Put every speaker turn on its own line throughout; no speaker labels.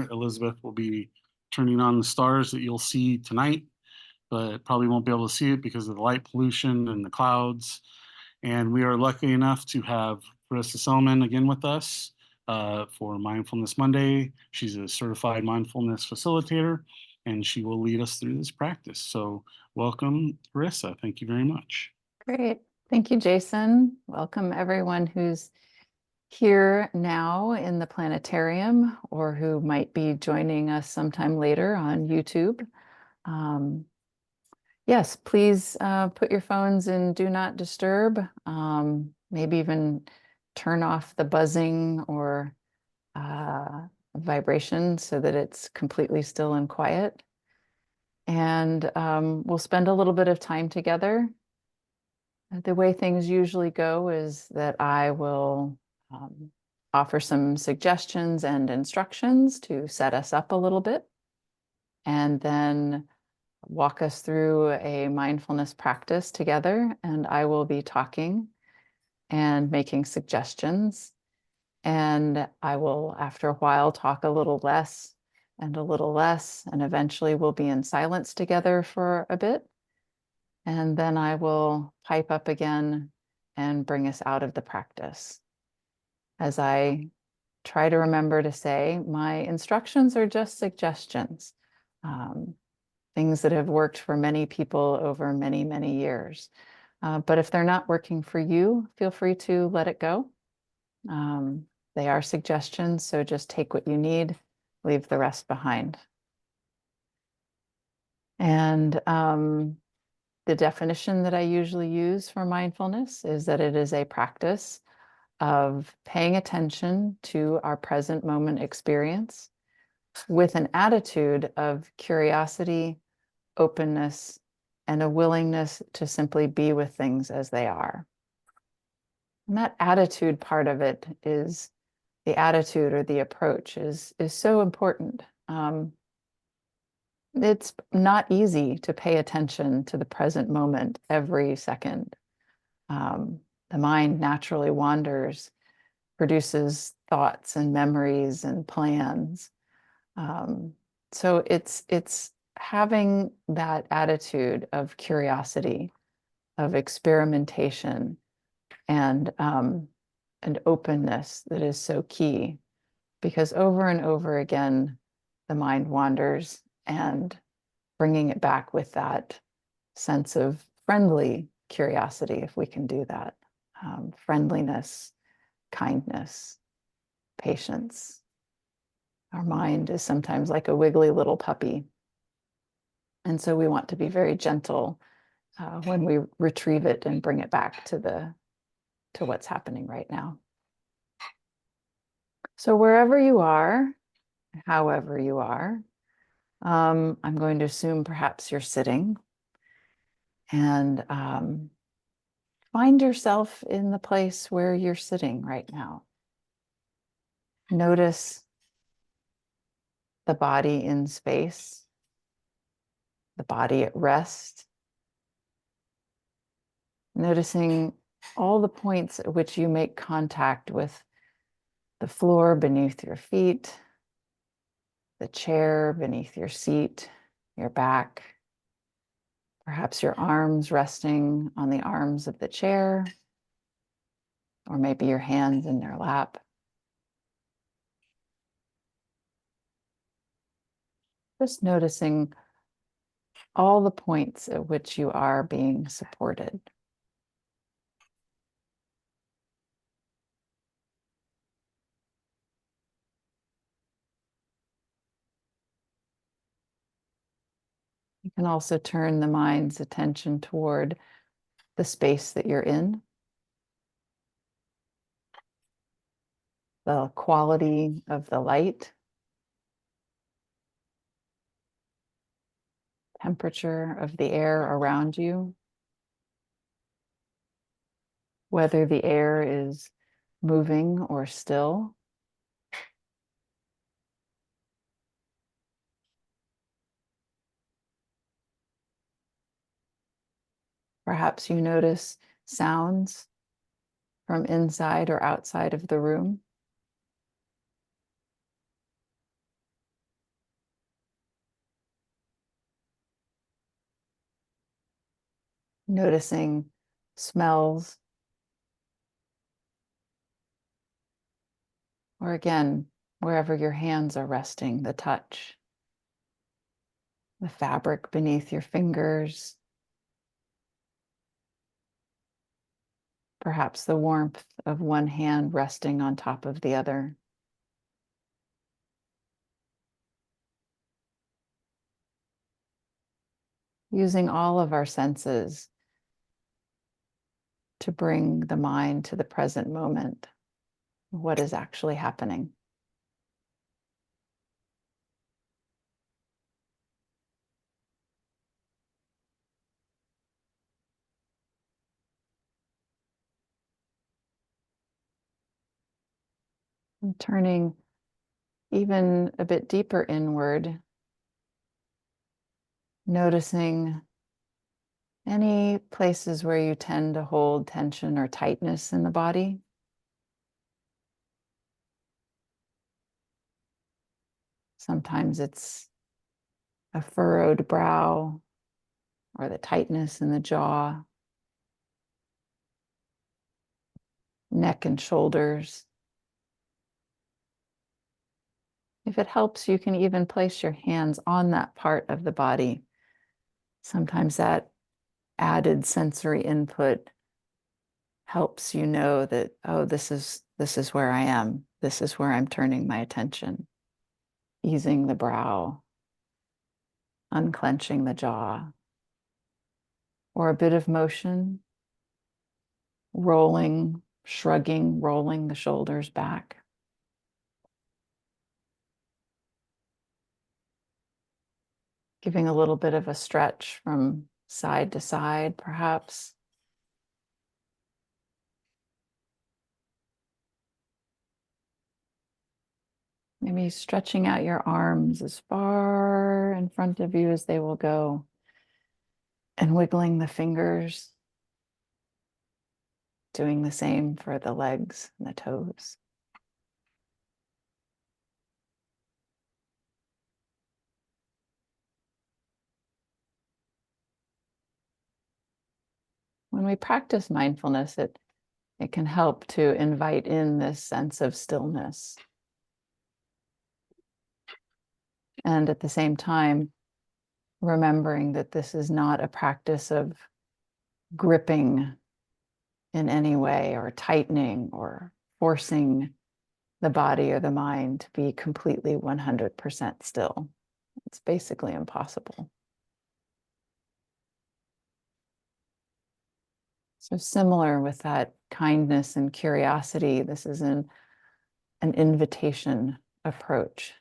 here. Elizabeth will be turning on the stars that you'll see tonight, but probably won't be able to see it because of the light pollution and the clouds. And we are lucky enough to have Carissa Selman again with us for Mindfulness Monday. She's a certified mindfulness facilitator, and she will lead us through this practice. So welcome, Carissa. Thank you very much.
Great. Thank you, Jason. Welcome everyone who's here now in the planetarium or who might be joining us sometime later on YouTube. Yes, please put your phones in do not disturb. Maybe even turn off the buzzing or vibration so that it's completely still and quiet. And we'll spend a little bit of time together. The way things usually go is that I will offer some suggestions and instructions to set us up a little bit, and then walk us through a mindfulness practice together. And I will be talking and making suggestions. And I will, after a while, talk a little less and a little less, and eventually we'll be in silence together for a bit. And then I will pipe up again and bring us out of the practice. As I try to remember to say, my instructions are just suggestions, things that have worked for many people over many, many years. But if they're not working for you, feel free to let it go. They are suggestions, so just take what you need, leave the rest behind. And the definition that I usually use for mindfulness is that it is a practice of paying attention to our present moment experience with an attitude of curiosity, openness, and a willingness to simply be with things as they are. And that attitude part of it is the attitude or the approach is so important. It's not easy to pay attention to the present moment every second. The mind naturally wanders, produces thoughts and memories and plans. So it's having that attitude of curiosity, of experimentation, and openness that is so key, because over and over again, the mind wanders, and bringing it back with that sense of friendly curiosity, if we can do that, friendliness, kindness, patience. Our mind is sometimes like a wiggly little puppy. And so we want to be very gentle when we retrieve it and bring it back to what's happening right now. So wherever you are, however you are, I'm going to assume perhaps you're sitting, and find yourself in the place where you're sitting right now. Notice the body in space, the body at rest. Noticing all the points at which you make contact with the floor beneath your feet, the chair beneath your seat, your back, perhaps your arms resting on the arms of the chair, or maybe your hands in their lap. Just noticing all the points at which you are being supported. You can also turn the mind's attention toward the space that you're in, the quality of the light, temperature of the air around you, whether the air is moving or still. Perhaps you notice sounds from inside or outside of the room. noticing smells, or again, wherever your hands are resting, the touch, the fabric beneath your fingers, perhaps the warmth of one hand resting on top of the other. Using all of our senses to bring the mind to the present moment, what is actually happening. And turning even a bit deeper inward, noticing any places where you tend to hold tension or tightness in the body. Sometimes it's a furrowed brow or the tightness in the jaw, neck and shoulders. If it helps, you can even place your hands on that part of the body. Sometimes that added sensory input helps you know that, oh, this is where I am. This is where I'm turning my attention. Easing the brow, unclenching the jaw, or a bit of motion, rolling, shrugging, rolling the shoulders back. Giving a little bit of a stretch from side to side, perhaps. Maybe stretching out your arms as far in front of you as they will go, and wiggling the fingers, doing the same for the legs and the toes. When we practice mindfulness, it can help to invite in this sense of stillness. And at the same time, remembering that this is not a practice of gripping in any way or tightening or forcing the body or the mind to be completely 100% still. It's basically impossible. So similar with that kindness and curiosity, this is an invitation approach.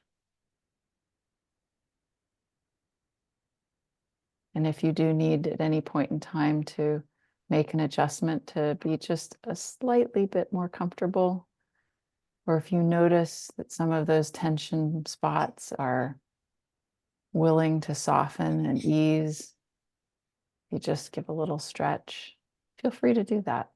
And if you do need at any point in time to make an adjustment to be just a slightly bit more comfortable, or if you notice that some of those tension spots are willing to soften and ease, you just give a little stretch, feel free to do that.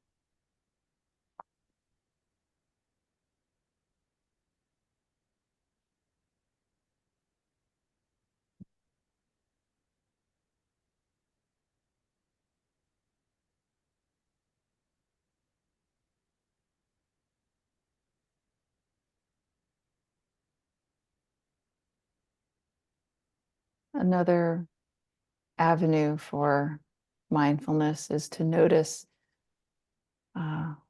Another avenue for mindfulness is to notice,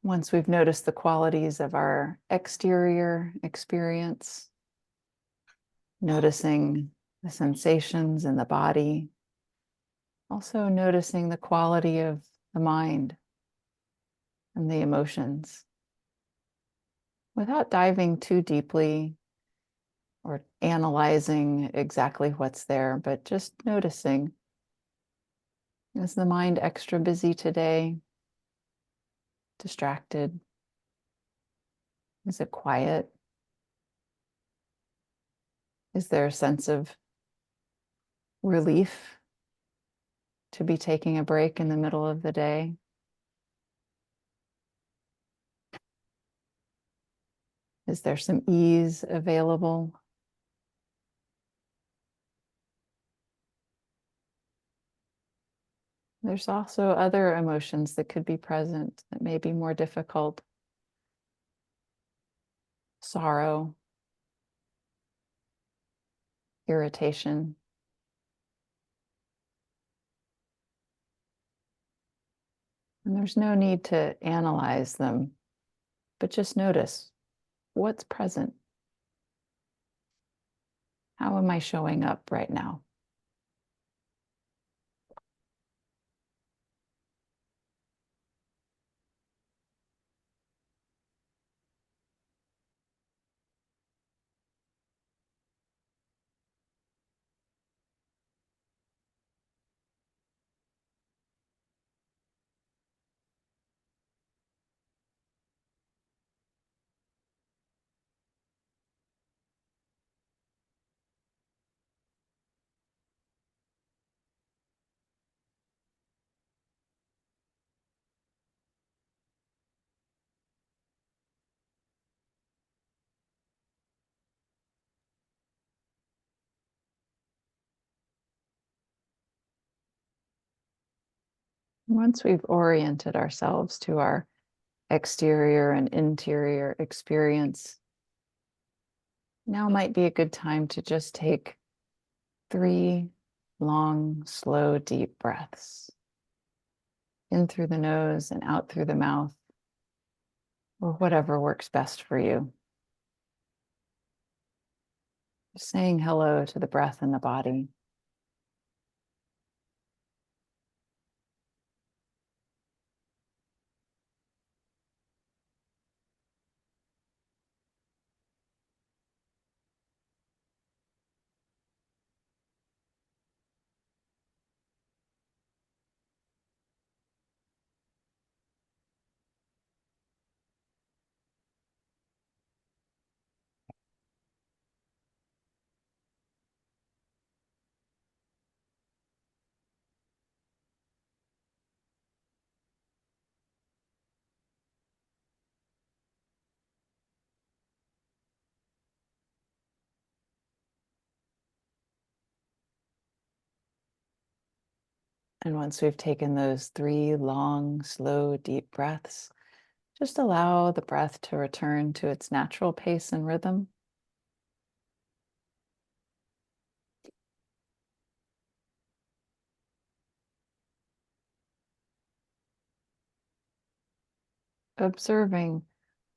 once we've noticed the qualities of our exterior experience, noticing the sensations in the body, also noticing the quality of the mind and the emotions, without diving too deeply or analyzing exactly what's there, but just noticing. Is the mind extra busy today? Distracted? Is it quiet? Is there a sense of relief to be taking a break in the middle of the day? Is there some ease available? There's also other emotions that could be present that may be more difficult. Sorrow, irritation. And there's no need to analyze them, but just notice what's present. How am I showing up right now? Once we've oriented ourselves to our exterior and interior experience, now might be a good time to just take 3 long, slow, deep breaths in through the nose and out through the mouth, or whatever works best for you. Just saying hello to the breath in the body. And once we've taken those 3 long, slow, deep breaths, just allow the breath to return to its natural pace and rhythm. Observing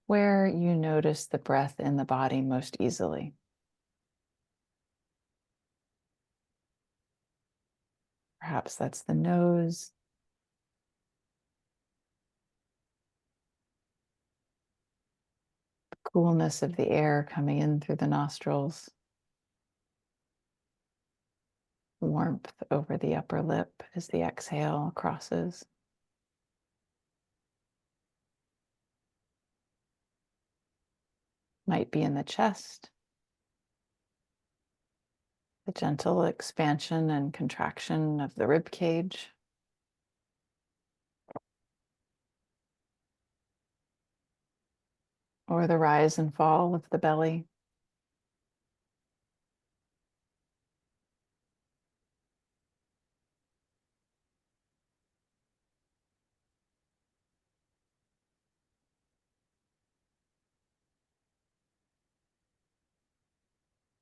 where you notice the breath in the body most easily. Perhaps that's the nose, the coolness of the air coming in through the nostrils, warmth over the upper lip as the exhale crosses. Might be in the chest, the gentle expansion and contraction of the rib cage. Or the rise and fall of the belly.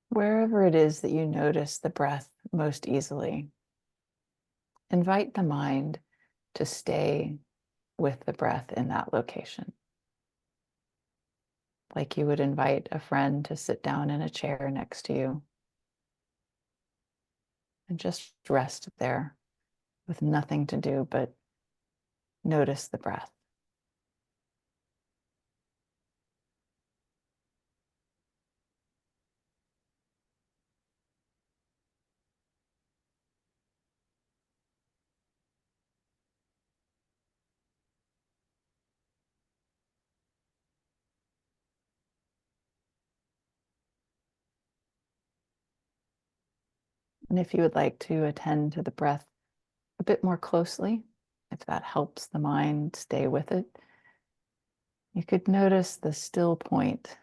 Wherever it is that you notice the breath most easily, invite the mind to stay with the breath in that location. Like you would invite a friend to sit down in a chair next to you and just rest there with nothing to do but notice the breath. And if you would like to attend to the breath a bit more closely, if that helps the mind stay with it, you could notice the still point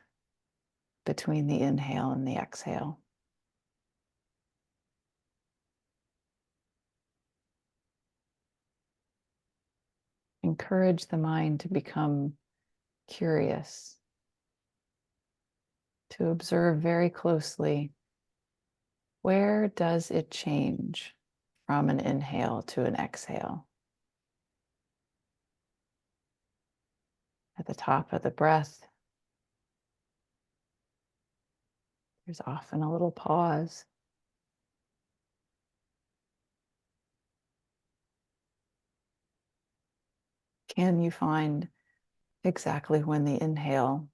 between the inhale and the exhale. encourage the mind to become curious, to observe very closely, where does it change from an inhale to an exhale? At the top of the breath, there's often a little pause. Can you find exactly when the inhale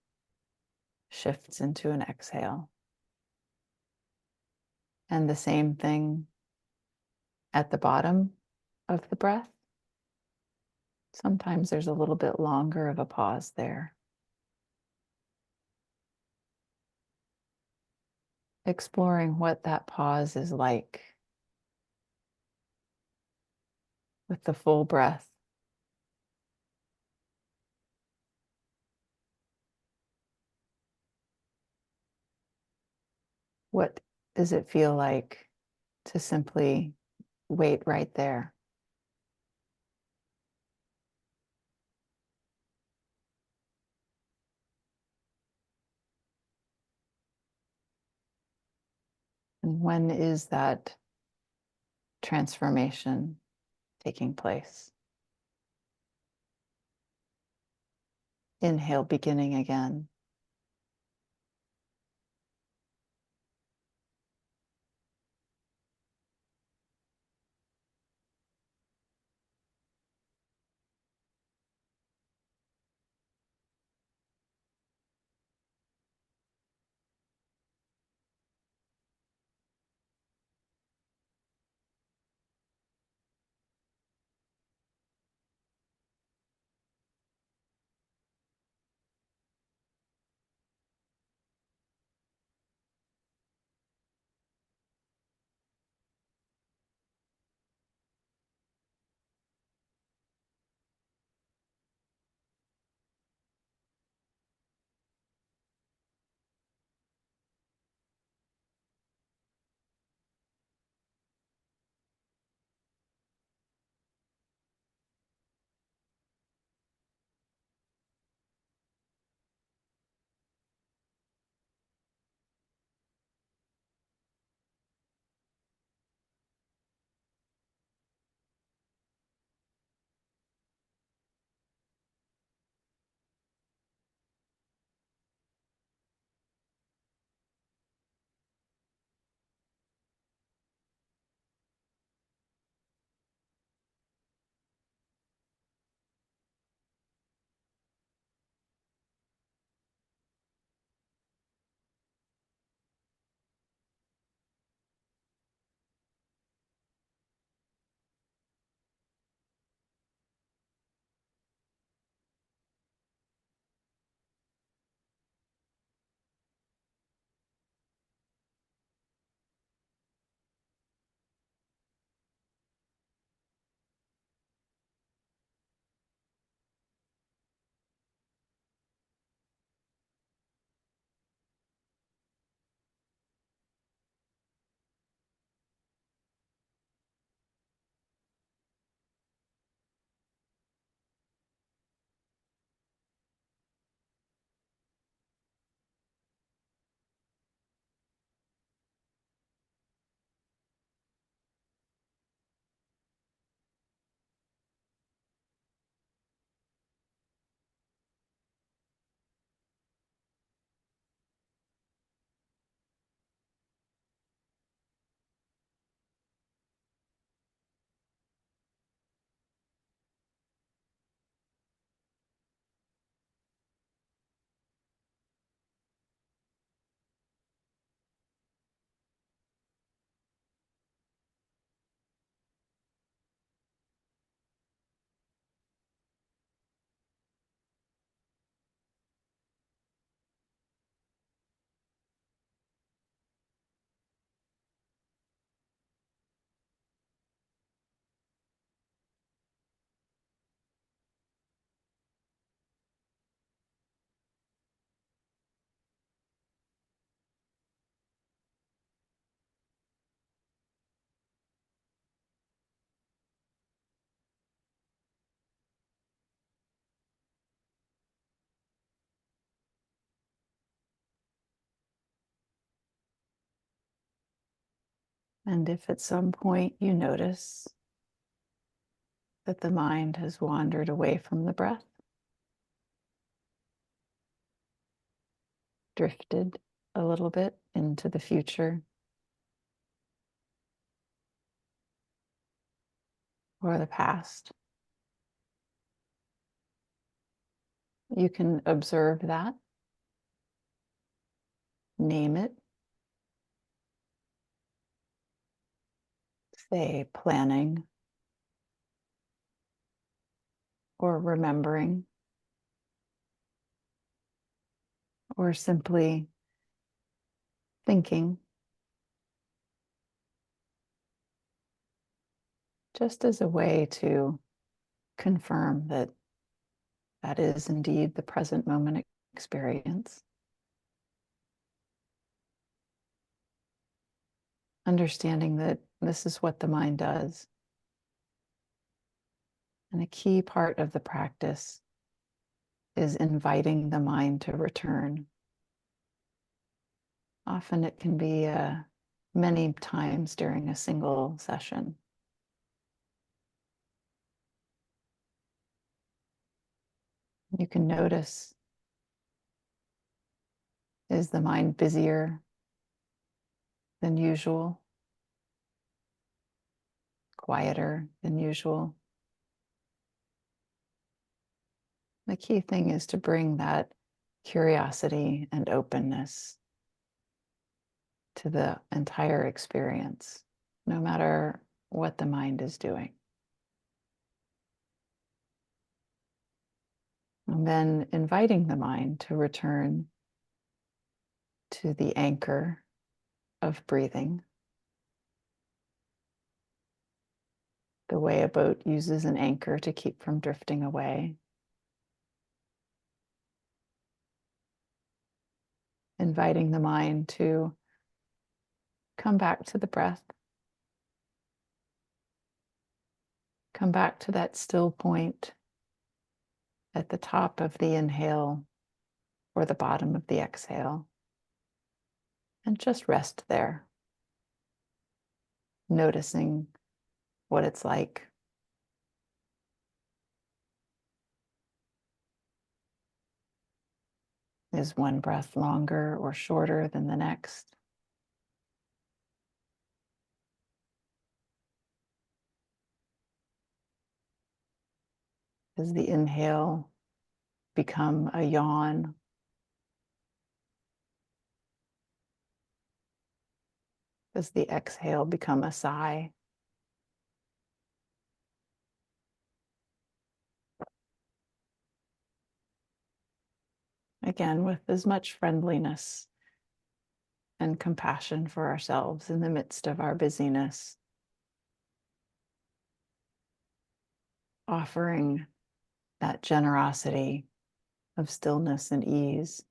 shifts into an exhale? And the same thing at the bottom of the breath. Sometimes there's a little bit longer of a pause there. Exploring what that pause is like with the full breath. What does it feel like to simply wait right there? And when is that transformation taking place? Inhale beginning again. And if at some point you notice that the mind has wandered away from the breath, drifted a little bit into the future or the past, you can observe that, name it, say planning or remembering, or simply thinking, just as a way to confirm that that is indeed the present moment experience. Understanding that this is what the mind does. And a key part of the practice is inviting the mind to return. Often it can be many times during a single session. You can notice, is the mind busier than usual? Quieter than usual? The key thing is to bring that curiosity and openness to the entire experience, no matter what the mind is doing. And then inviting the mind to return to the anchor of breathing, the way a boat uses an anchor to keep from drifting away. Inviting the mind to come back to the breath, come back to that still point at the top of the inhale or the bottom of the exhale, and just rest there, noticing what it's like. Is one breath longer or shorter than the next? Does the inhale become a yawn? Does the exhale become a sigh? Again, with as much friendliness and compassion for ourselves in the midst of our busyness, offering that generosity of stillness and ease,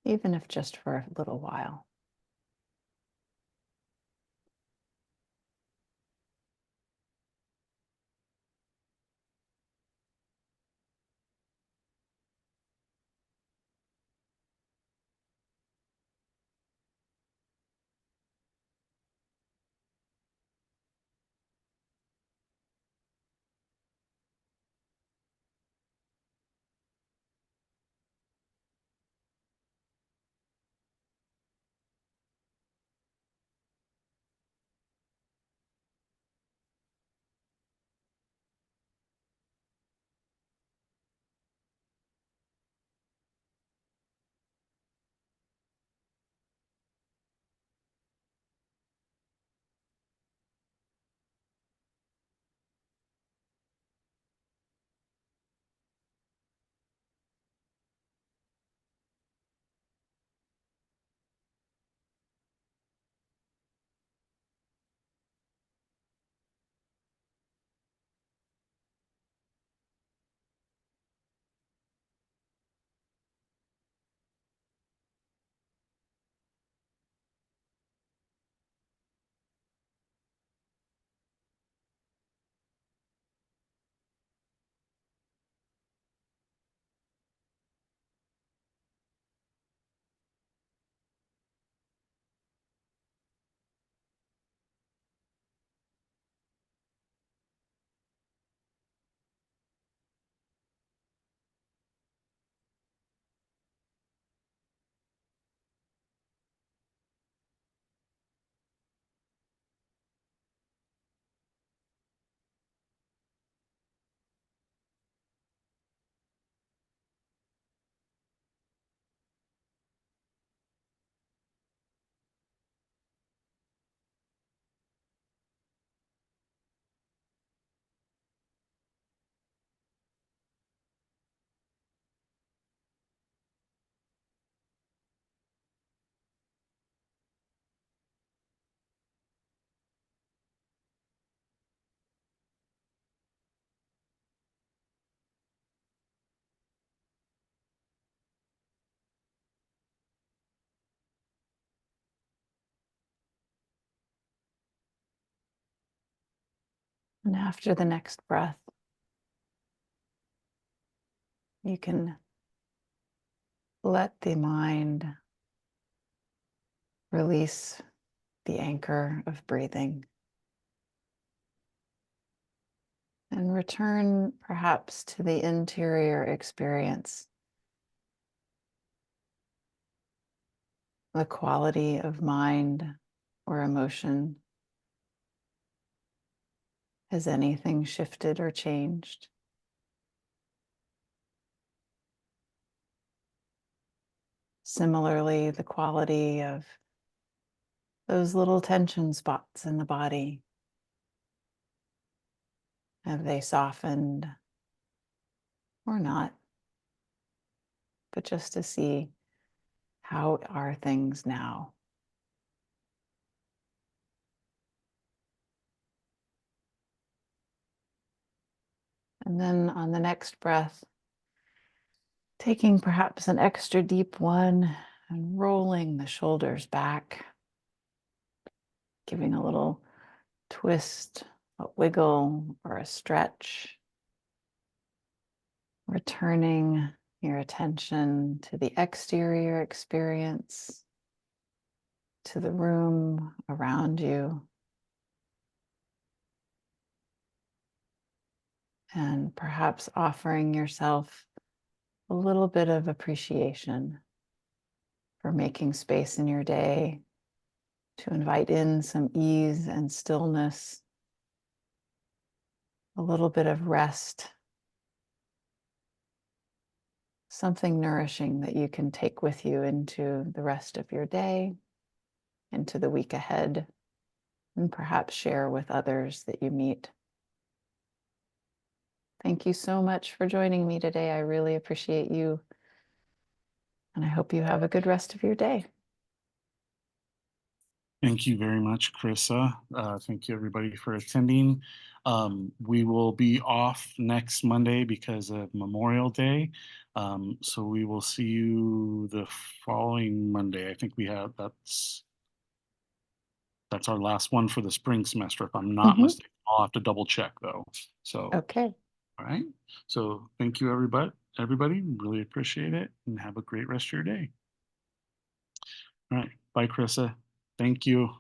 even if just for a little while. And after the next breath, you can let the mind release the anchor of breathing and return perhaps to the interior experience, the quality of mind or emotion. Has anything shifted or changed? Similarly, the quality of those little tension spots in the body. Have they softened or not? But just to see, how are things now? And then on the next breath, taking perhaps an extra deep one and rolling the shoulders back, giving a little twist, a wiggle, or a stretch. Returning your attention to the exterior experience, to the room around you, and perhaps offering yourself a little bit of appreciation for making space in your day to invite in some ease and stillness, a little bit of rest, something nourishing that you can take with you into the rest of your day, into the week ahead, and perhaps share with others that you meet. Thank you so much for joining me today. I really appreciate you, and I hope you have a good rest of your day.
Thank you very much, Carissa. Thank you, everybody, for attending. We will be off next Monday because of Memorial Day. So we will see you the following Monday. I think we have that's our last one for the spring semester, if I'm not
Mhm.
mistaken. I'll have to double check though. So,
Okay.
all right. So thank you, everybody. Everybody, really appreciate it, and have a great rest of your day. All right. Bye, Carissa. Thank you.